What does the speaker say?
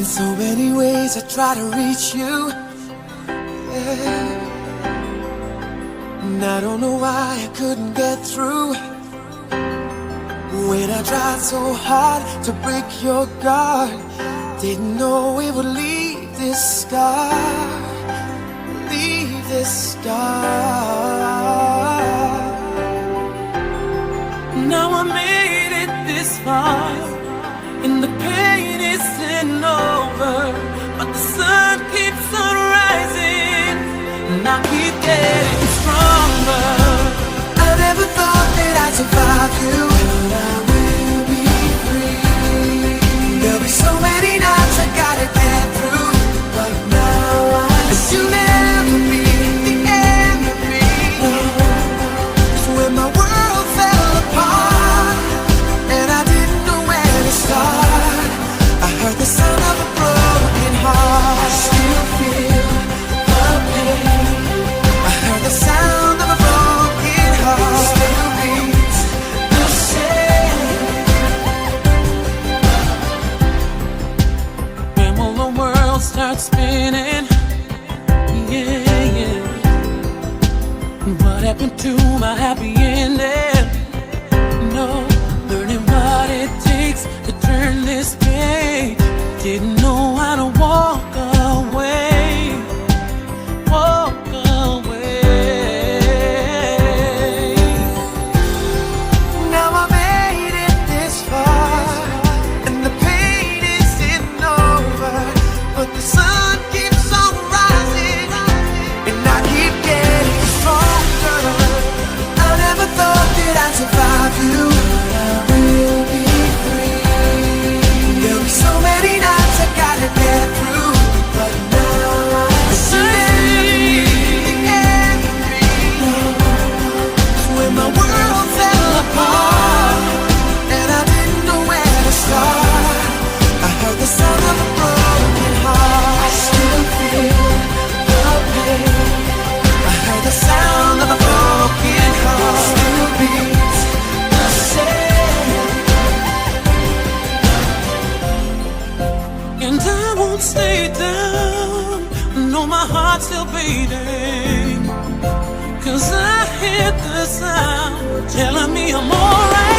so many ways I try to reach you, yeah. And I don't know why I couldn't get through. When I tried so hard to break your guard, didn't know it would leave this scar, leave this scar. Now I made it this far, and the pain isn't over, but the sun keeps on rising, and I keep getting stronger. I never thought that I'd survive you, but I will be free. There'll be so many nights I gotta get through, but now I see you'll never be the end of me. So when my world fell apart and I didn't know where to start, I heard the sound of a broken heart. I still feel the pain. I heard the sound of a broken heart. It still beats the same. When will the world start spinning? Yeah, yeah. What happened to my happy ending? No, learning what it takes to turn this page. Didn't know how to walk away, walk away. Now I made it this far, and the pain isn't over, but the sun keeps on rising, and I keep getting stronger. I never thought that I'd survive you, but I will be free. There'll be so many nights I gotta get through, but now I see the end of me. When my world fell apart and I didn't know where to start, I heard the sound of a broken heart. I still feel the pain. I heard the sound of a broken heart. It still beats the same. And I won't stay down. No, my heart's still beating, 'cause I hear the sound telling me I'm alright.